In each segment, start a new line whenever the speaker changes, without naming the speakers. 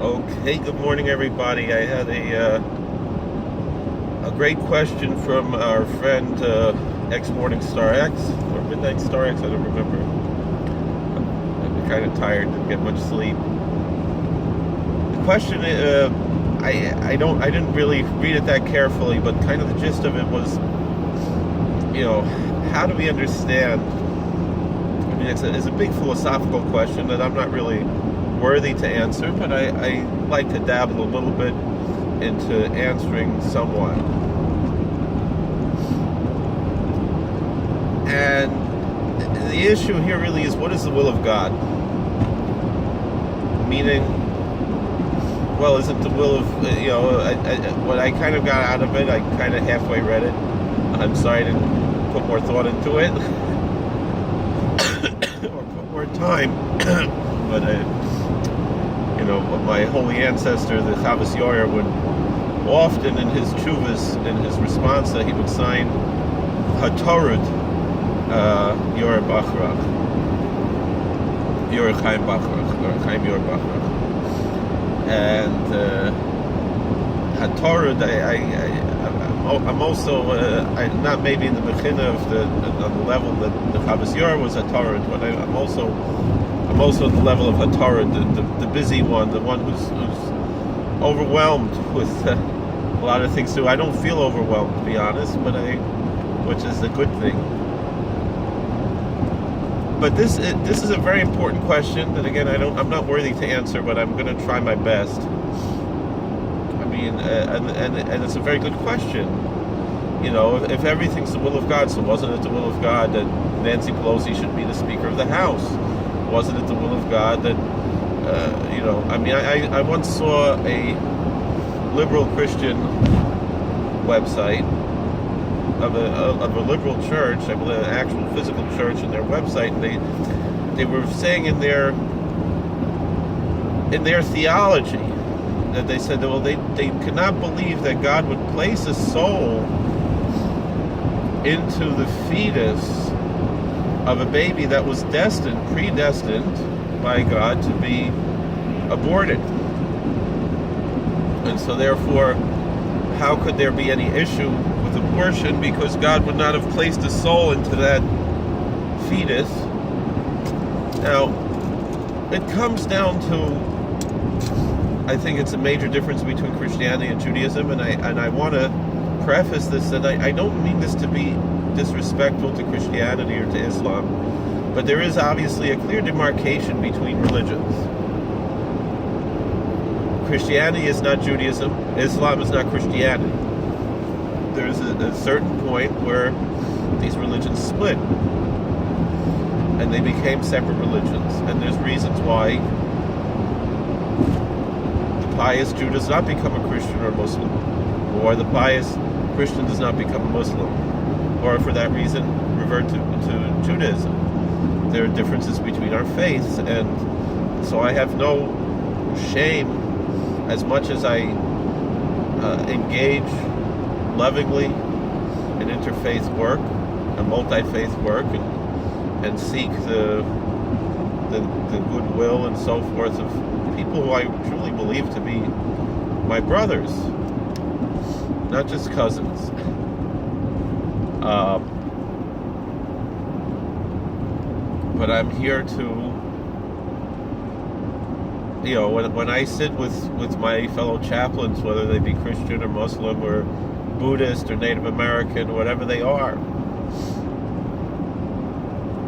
Okay, good morning, everybody. I had a great question from our friend X Morning Star X or Midnight Star X. I don't remember. I'm kind of tired. Didn't get much sleep. The question, I didn't really read it that carefully, but kind of the gist of it was, how do we understand? I mean, it's a big philosophical question that I'm not really worthy to answer, but I like to dabble a little bit into answering somewhat. And the issue here really is, what is the will of God? Meaning, well, is it the will of, what I kind of got out of it, I kind of halfway read it. I'm sorry I didn't put more thought into it or put more time, but my holy ancestor, the Chavas Yoyer, would often in his chuvas, in his responsa, he would sign Hatorud Yoyer Bachrach, Yoyer Chaim Bachrach, or Chaim Yoyer Bachrach. And Hatorud, I'm also not maybe in the mechina of on the level that the Chavas Yoyer was Hatorud, but I'm also at the level of Hatorud, the busy one, the one who's overwhelmed with a lot of things too. I don't feel overwhelmed, to be honest, which is a good thing. But this is a very important question that, again, I'm not worthy to answer, but I'm going to try my best. I mean, and it's a very good question. If everything's the will of God, so wasn't it the will of God that Nancy Pelosi should be the Speaker of the House? Wasn't it the will of God that, I once saw a liberal Christian website of a liberal church, I believe an actual physical church, in their website, and they were saying in their theology that they said that, well, they could not believe that God would place a soul into the fetus of a baby that was predestined by God to be aborted. And so therefore, how could there be any issue with abortion? Because God would not have placed a soul into that fetus. Now, it comes down to, I think it's a major difference between Christianity and Judaism, and I want to preface this that I don't mean this to be disrespectful to Christianity or to Islam, but there is obviously a clear demarcation between religions. Christianity is not Judaism, Islam is not Christianity. There's a certain point where these religions split and they became separate religions, and there's reasons why the pious Jew does not become a Christian or Muslim, or the pious Christian does not become a Muslim, or for that reason revert to Judaism. There are differences between our faiths, and so I have no shame, as much as I engage lovingly in interfaith work, and multi-faith work, and seek the goodwill and so forth of people who I truly believe to be my brothers, not just cousins. But I'm here to, when I sit with my fellow chaplains, whether they be Christian or Muslim or Buddhist or Native American, whatever they are,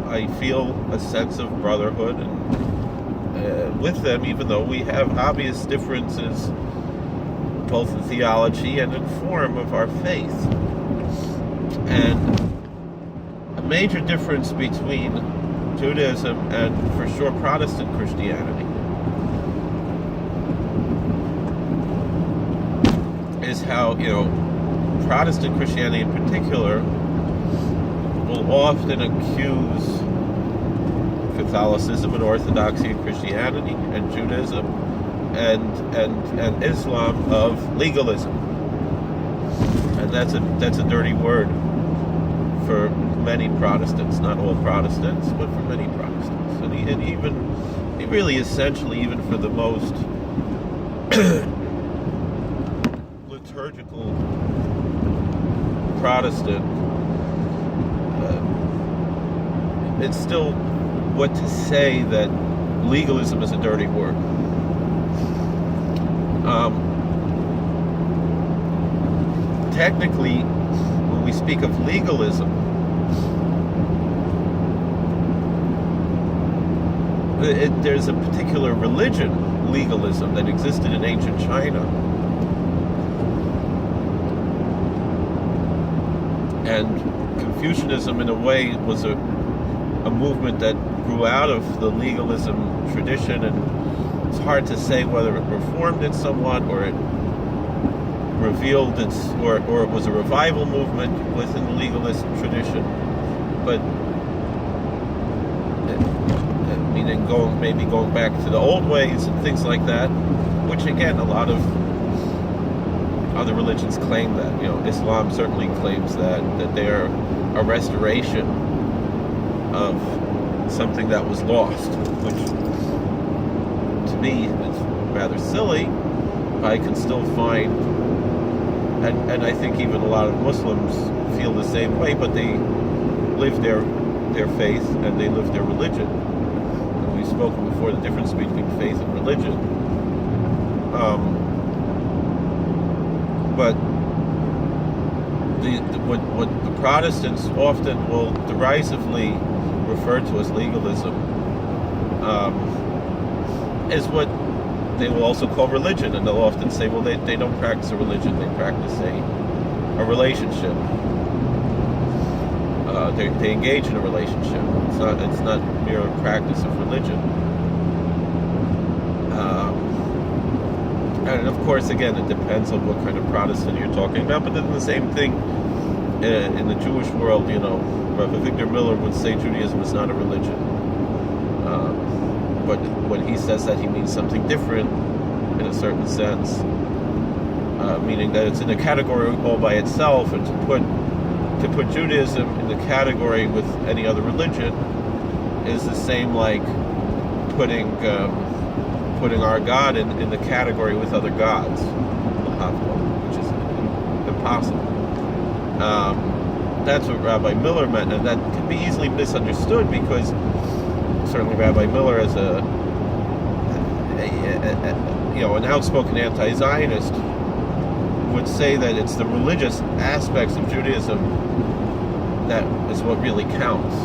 I feel a sense of brotherhood and with them, even though we have obvious differences both in theology and in form of our faith. And a major difference between Judaism and, for sure, Protestant Christianity is how, Protestant Christianity in particular will often accuse Catholicism and Orthodoxy and Christianity and Judaism and Islam of legalism. And that's a dirty word for many Protestants, not all Protestants, but for many Protestants, and even really essentially even for the most liturgical Protestant, it's still what to say that legalism is a dirty word. Technically, when we speak of legalism, there's a particular religion, legalism, that existed in ancient China. And Confucianism, in a way, was a movement that grew out of the legalism tradition, and it's hard to say whether it reformed it somewhat, or it revealed its, or it was a revival movement within the legalist tradition. But meaning going back to the old ways and things like that, which again a lot of other religions claim that. Islam certainly claims that they are a restoration of something that was lost, which to me is rather silly. I can still find, and I think even a lot of Muslims feel the same way, but they live their faith and they live their religion. And we've spoken before the difference between faith and religion. But what the Protestants often will derisively refer to as legalism is what they will also call religion, and they'll often say, well, they don't practice a religion, they practice a relationship. They engage in a relationship. It's not mere practice of religion. And of course, again, it depends on what kind of Protestant you're talking about. But then the same thing in the Jewish world. Rabbi Victor Miller would say Judaism is not a religion. But when he says that, he means something different in a certain sense, meaning that it's in a category all by itself, and to put Judaism in the category with any other religion is the same like putting our God in the category with other gods, which is impossible. That's what Rabbi Miller meant, and that can be easily misunderstood, because certainly Rabbi Miller, as an outspoken anti-Zionist, would say that it's the religious aspects of Judaism that is what really counts,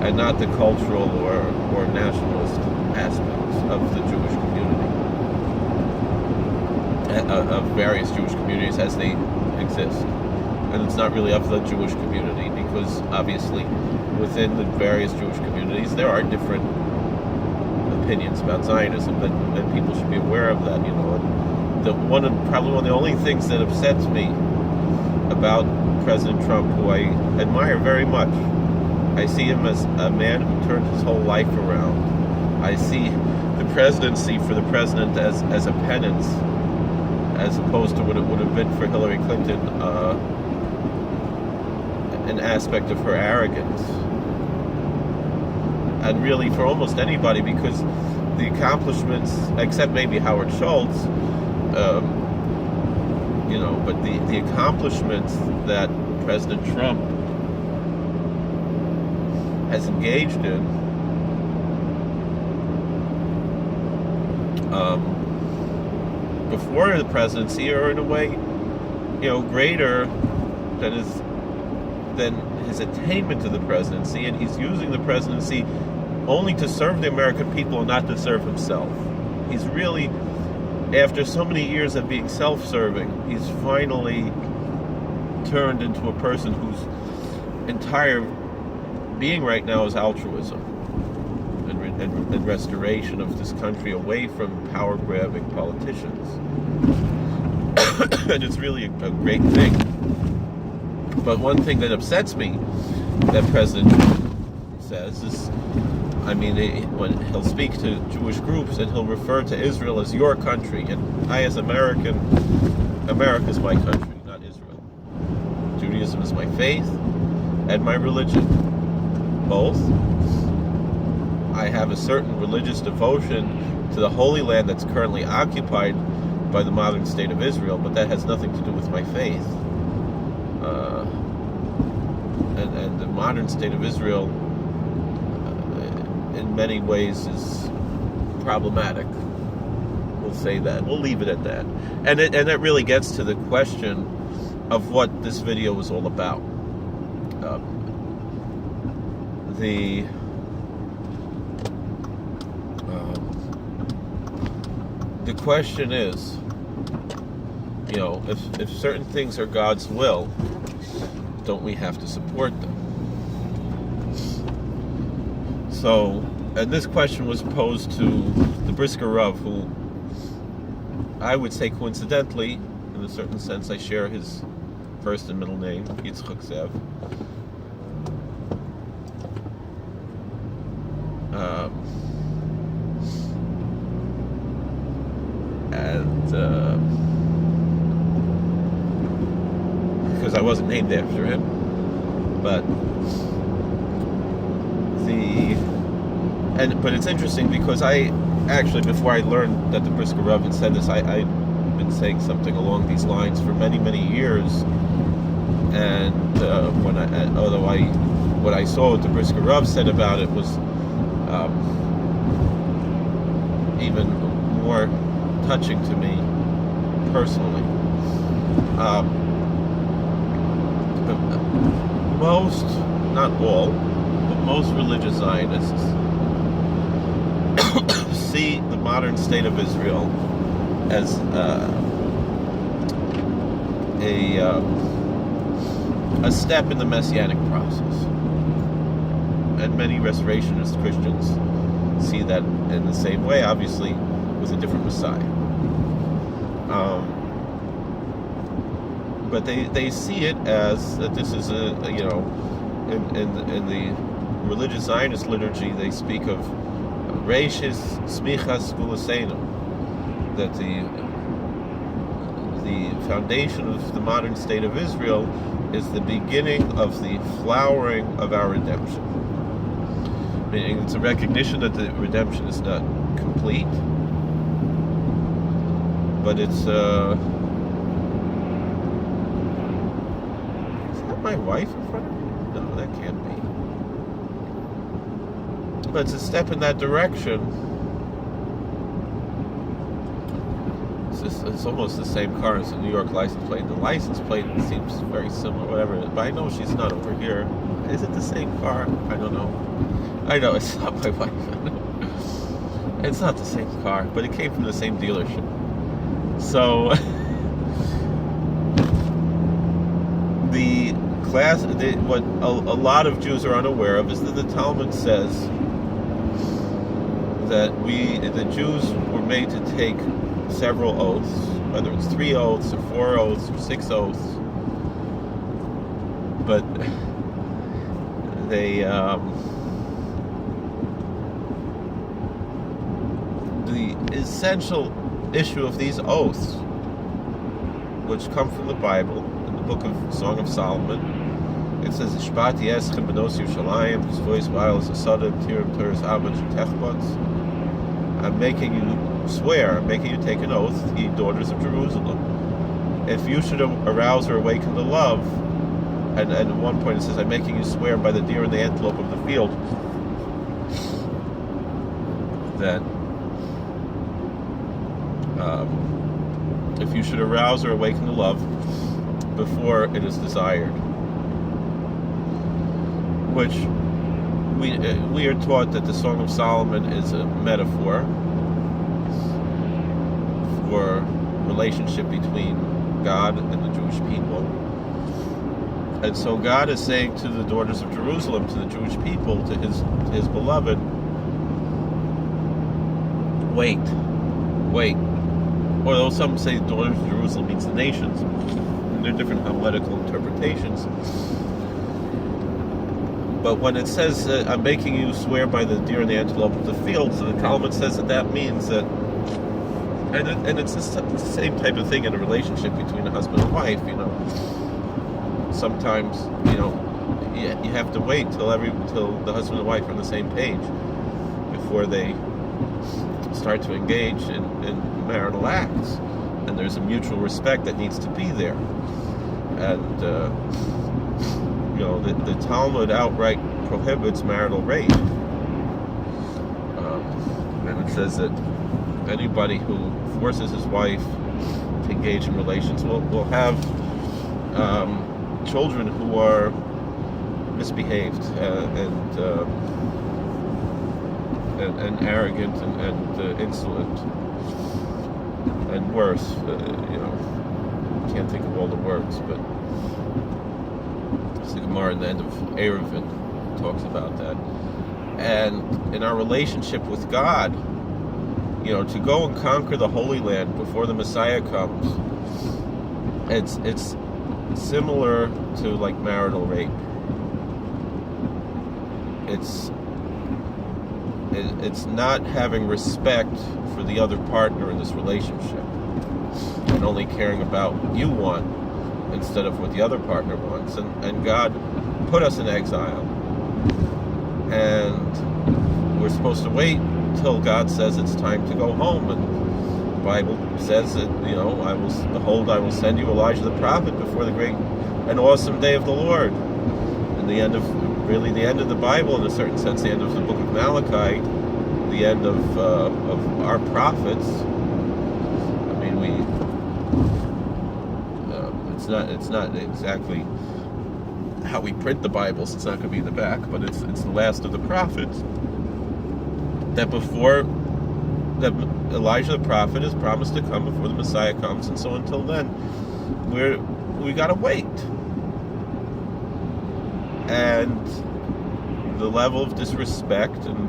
and not the cultural or nationalist aspects of the Jewish community, of various Jewish communities as they exist. And it's not really of the Jewish community, because obviously within the various Jewish communities there are different opinions about Zionism, and people should be aware of that. Probably one of the only things that upsets me about President Trump, who I admire very much, I see him as a man who turned his whole life around. I see the presidency for the president as a penance, as opposed to what it would have been for Hillary Clinton, an aspect of her arrogance. And really for almost anybody, because the accomplishments, except maybe Howard Schultz, but the accomplishments that President Trump has engaged in, before the presidency are in a way, greater than his attainment to the presidency, and he's using the presidency only to serve the American people and not to serve himself. He's really, after so many years of being self-serving, he's finally turned into a person whose entire being right now is altruism and restoration of this country away from power-grabbing politicians. And it's really a great thing. But one thing that upsets me that President Trump says is, when he'll speak to Jewish groups and he'll refer to Israel as your country, and I as American, America's my country, not Israel. Judaism is my faith and my religion, both. I have a certain religious devotion to the Holy Land that's currently occupied by the modern state of Israel, but that has nothing to do with my faith. And the modern state of Israel, in many ways, is problematic. We'll say that. We'll leave it at that. And that really gets to the question of what this video was all about. The question is, if certain things are God's will, don't we have to support them? So, and this question was posed to the Brisker Rav, who I would say coincidentally, in a certain sense, I share his first and middle name, Yitzchak Zev. Because I wasn't named after him, but but it's interesting because I actually, before I learned that the Brisker Rav had said this, I'd been saying something along these lines for many, many years, and what I saw what the Brisker Rav said about it was even more touching to me personally. Most, not all, but most religious Zionists see the modern state of Israel as a step in the Messianic process. And many Restorationist Christians see that in the same way, obviously, with a different Messiah. But they see it as that this is in the religious Zionist liturgy, they speak of Reishis Smichas Gulasenu, that the foundation of the modern state of Israel is the beginning of the flowering of our redemption. Meaning it's a recognition that the redemption is not complete, but it's is that my wife in front of me? No, that can't be. But it's a step in that direction. It's almost the same car as the New York license plate. The license plate seems very similar, whatever. But I know she's not over here. Is it the same car? I don't know. I know it's not my wife. It's not the same car, but it came from the same dealership. So what a lot of Jews are unaware of is that the Talmud says that the Jews were made to take several oaths, whether it's 3 oaths or 4 oaths or 6 oaths, but they the essential issue of these oaths, which come from the Bible, in the book of Song of Solomon, it says, "Shpati eschem benos Yerushalayim, v'zvois vayos asadim tirim teres avot techbots." I'm making you swear, I'm making you take an oath, ye daughters of Jerusalem. If you should arouse or awaken to love, and at one point it says, I'm making you swear by the deer and the antelope of the field, that if you should arouse or awaken to love before it is desired. Which we are taught that the Song of Solomon is a metaphor for relationship between God and the Jewish people. And so God is saying to the daughters of Jerusalem, to the Jewish people, to his beloved, wait. Although some say daughters of Jerusalem means the nations, and there are different homiletical interpretations. But when it says, I'm making you swear by the deer and the antelope of the field, so the Talmud says that means that, and it's the same type of thing in a relationship between a husband and wife, Sometimes, you have to wait till the husband and wife are on the same page before they start to engage in marital acts, and there's a mutual respect that needs to be there. And the Talmud outright prohibits marital rape, and it says that anybody who forces his wife to engage in relations will have children who are misbehaved and arrogant and insolent and worse. Can't think of all the words, but the Gemara in the end of Eruvin talks about that. And in our relationship with God, to go and conquer the Holy Land before the Messiah comes, it's similar to like marital rape. It's not having respect for the other partner in this relationship and only caring about what you want instead of what the other partner wants. And God put us in exile, and we're supposed to wait till God says it's time to go home. And the Bible says that, I will send you Elijah the prophet before the great and awesome day of the Lord. And the end of the Bible, in a certain sense, the end of the book of Malachi, the end of our prophets. I mean, it's not exactly how we print the Bibles. It's not going to be in the back, but it's the last of the prophets. That before that Elijah the prophet is promised to come before the Messiah comes, and so until then, we got to wait. And the level of disrespect and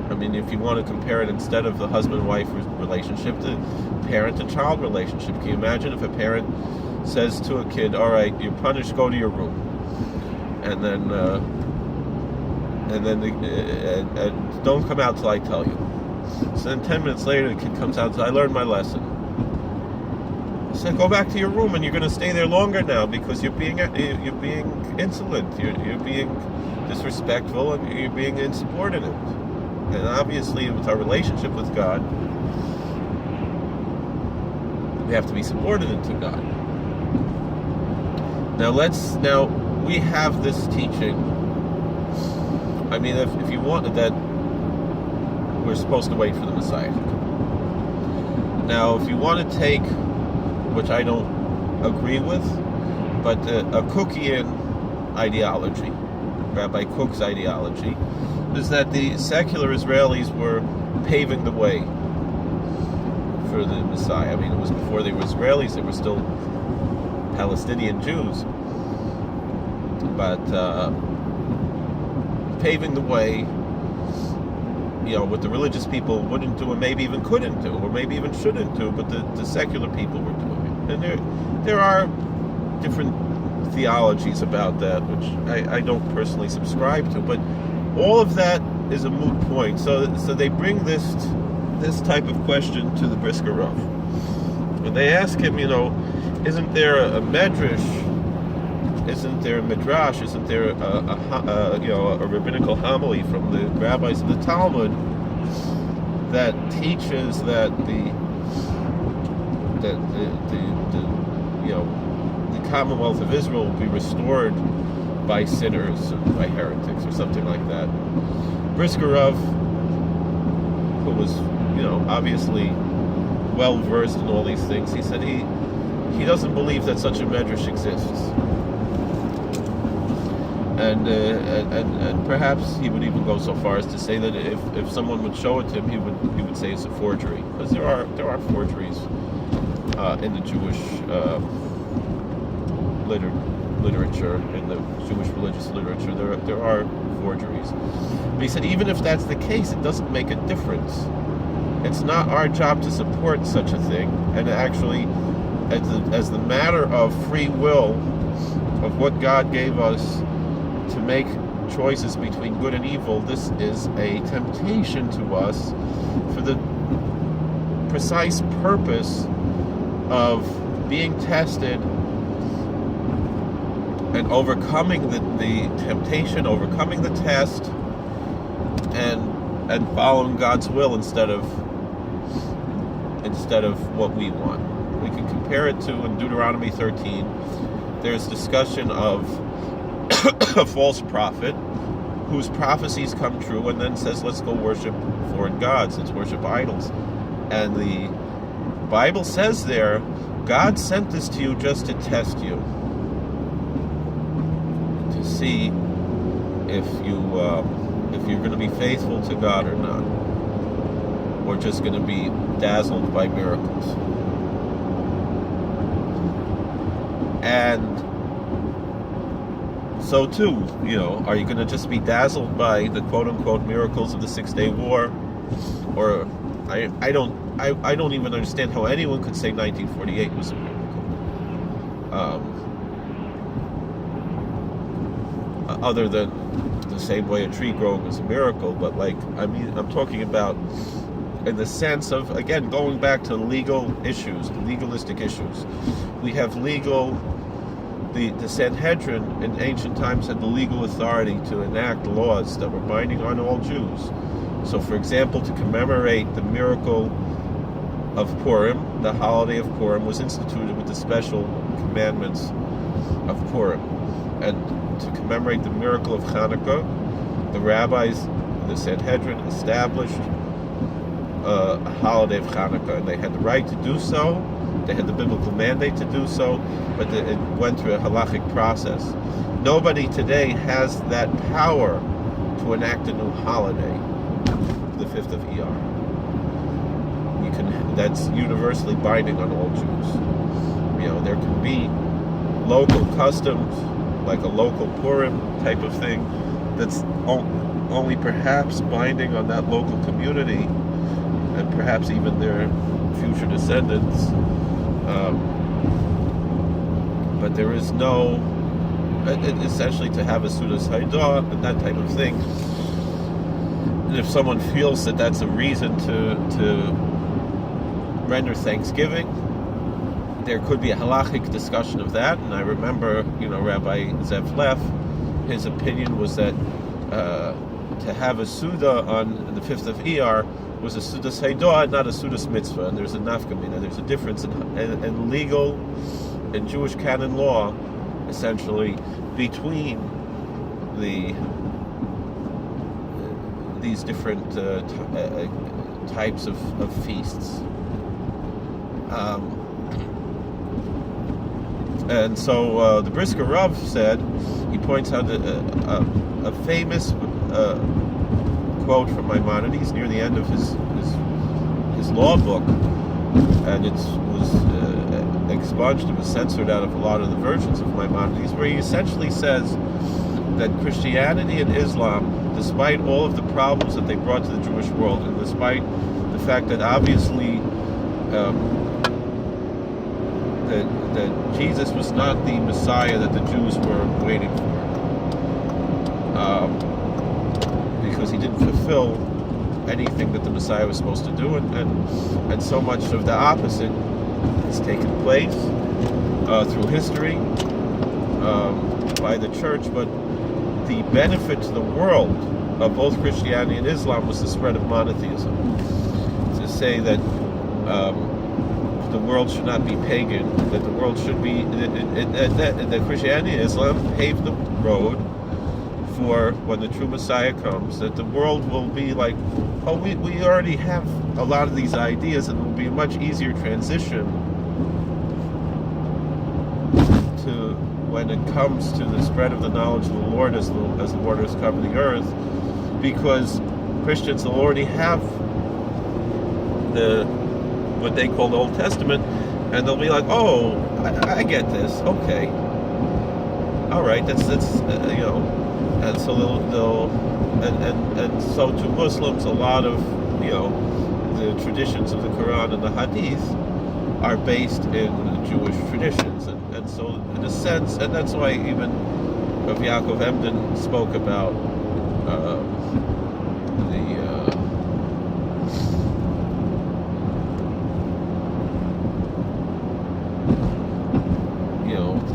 I mean, if you want to compare it, instead of the husband-wife relationship, the parent-to-child relationship. Can you imagine if a parent says to a kid, "All right, you're punished, go to your room," and then don't come out till I tell you. So then 10 minutes later, the kid comes out and says, "I learned my lesson." I said, "Go back to your room, and you're going to stay there longer now because you're being insolent, you're being disrespectful, and you're being insubordinate." And obviously, with our relationship with God, we have to be subordinate to God. Now we have this teaching. I mean, if you want that, we're supposed to wait for the Messiah to come. Now, if you want to take, which I don't agree with, but a Cookian ideology, Rabbi Kook's ideology, is that the secular Israelis were paving the way for the Messiah. I mean, it was before they were Israelis; they were still Palestinian Jews. But paving the way, what the religious people wouldn't do, and maybe even couldn't do, or maybe even shouldn't do, but the secular people were doing it. And there are different theologies about that, which I don't personally subscribe to, but all of that is a moot point. So they bring this type of question to the Brisker Rav. When they ask him, isn't there a medrash? Isn't there a midrash? Isn't there a rabbinical homily from the rabbis of the Talmud that teaches that the Commonwealth of Israel will be restored by sinners, by heretics, or something like that? Brisker Rav, who was, obviously well versed in all these things, he said he doesn't believe that such a medrash exists, and perhaps he would even go so far as to say that if someone would show it to him, he would say it's a forgery, because there are forgeries in the Jewish literature, in the Jewish religious literature. There are forgeries. But he said even if that's the case, it doesn't make a difference. It's not our job to support such a thing, and actually, as the matter of free will, of what God gave us to make choices between good and evil, this is a temptation to us for the precise purpose of being tested and overcoming the temptation, overcoming the test, and and following God's will instead of what we want. We can compare it to in Deuteronomy 13. There's discussion of a false prophet whose prophecies come true and then says, let's go worship foreign gods, let's worship idols. And the Bible says there, God sent this to you just to test you, to see if you're going to be faithful to God or not, or just going to be dazzled by miracles. And so too, are you going to just be dazzled by the quote-unquote miracles of the 6-Day War? Or I don't even understand how anyone could say 1948 was a miracle. Other than the same way a tree growing is a miracle, but I'm talking about in the sense of, again, going back to legal issues, legalistic issues. We have the Sanhedrin in ancient times had the legal authority to enact laws that were binding on all Jews. So, for example, to commemorate the miracle of Purim, the holiday of Purim was instituted with the special commandments of Purim. And to commemorate the miracle of Hanukkah, the rabbis, the Sanhedrin, established a holiday of Hanukkah, and they had the right to do so. They had the biblical mandate to do so, but it went through a halachic process. Nobody today has that power to enact a new holiday, the 5th of Iyar. That's universally binding on all Jews. There can be local customs, like a local Purim type of thing, that's only perhaps binding on that local community, and perhaps even their future descendants. But there is no, essentially, to have a Sudas Haidah and that type of thing. And if someone feels that that's a reason to render thanksgiving, there could be a halachic discussion of that. And I remember, Rabbi Zev Leff, his opinion was that to have a Suda on the 5th of Iyar was a Sudas Haidah, not a Sudas Mitzvah, and there's a nafkamina. There's a difference in legal and Jewish canon law, essentially, between these different types of feasts. And so the Brisker Rav said, he points out a famous quote from Maimonides near the end of his law book, and it was expunged, it was censored out of a lot of the versions of Maimonides, where he essentially says that Christianity and Islam, despite all of the problems that they brought to the Jewish world, and despite the fact that obviously that Jesus was not the Messiah that the Jews were waiting for, because he didn't fulfill anything that the Messiah was supposed to do, and so much of the opposite has taken place through history by the church. But the benefit to the world of both Christianity and Islam was the spread of monotheism. To say that the world should not be pagan, that the world should be, that Christianity and Islam paved the road for when the true Messiah comes, that the world will be like, oh, we already have a lot of these ideas, and it will be a much easier transition to when it comes to the spread of the knowledge of the Lord as the waters cover the earth, because Christians will already have what they call the Old Testament, and they'll be like, oh, I get this, okay, all right, that's and so they'll and so to Muslims, a lot of the traditions of the Quran and the Hadith are based in Jewish traditions, and so in a sense, and that's why even Rav Yaakov Emden spoke about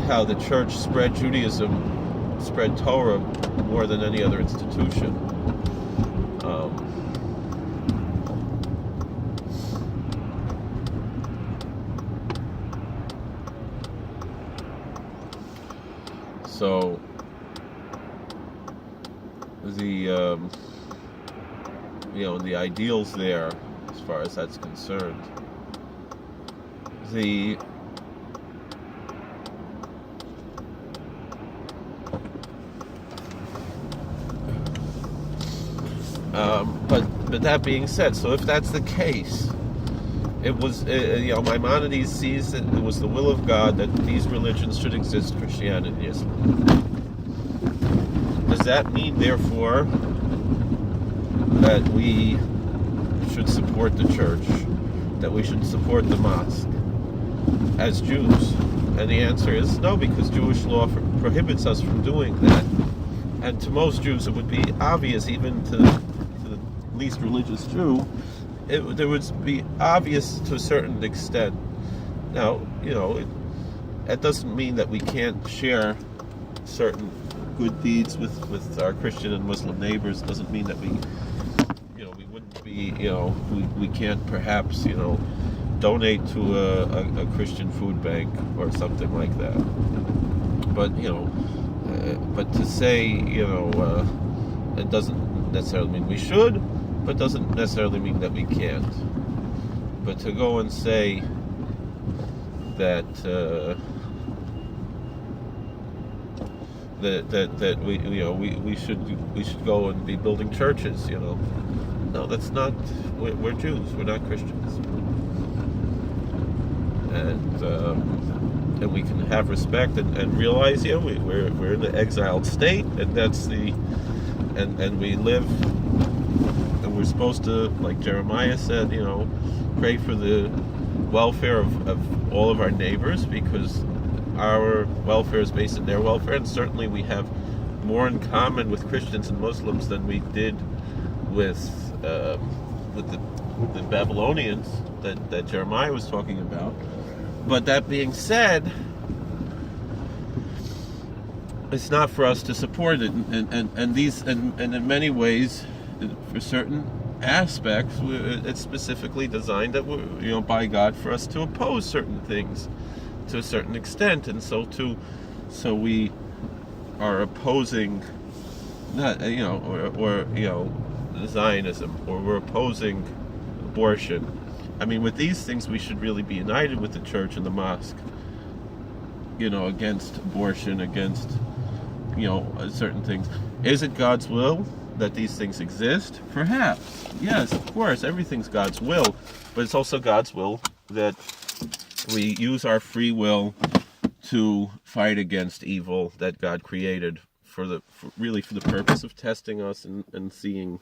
how the church spread Judaism, spread Torah more than any other institution. So the the ideals there, as far as that's concerned, the but that being said, so if that's the case, it was Maimonides sees that it was the will of God that these religions should exist, Christianity and Islam. Does that mean, therefore, that we should support the church, that we should support the mosque as Jews? And the answer is no, because Jewish law prohibits us from doing that. And to most Jews, it would be obvious, even to the least religious Jew, it would be obvious to a certain extent. Now, that doesn't mean that we can't share certain good deeds with our Christian and Muslim neighbors. It doesn't mean that we wouldn't be, we can't perhaps, donate to a Christian food bank or something like that. But to say, it doesn't necessarily mean we should, but doesn't necessarily mean that we can't. But to go and say that that we should go and be building churches, no, that's not. We're Jews. We're not Christians, and we can have respect and realize, we're in the exiled state, and that's and we live. We're supposed to, like Jeremiah said, pray for the welfare of all of our neighbors, because our welfare is based on their welfare, and certainly we have more in common with Christians and Muslims than we did with the Babylonians that Jeremiah was talking about. But that being said, it's not for us to support it, and in many ways, for certain aspects, it's specifically designed that by God, for us to oppose certain things to a certain extent, and so we are opposing, not Zionism, or we're opposing abortion. I mean, with these things, we should really be united with the church and the mosque, against abortion, against certain things. Is it God's will that these things exist? Perhaps. Yes, of course, everything's God's will, but it's also God's will that we use our free will to fight against evil that God created for the purpose of testing us and seeing,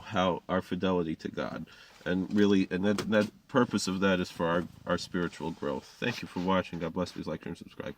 how our fidelity to God, and that purpose of that is for our spiritual growth. Thank you for watching. God bless. Please like and subscribe.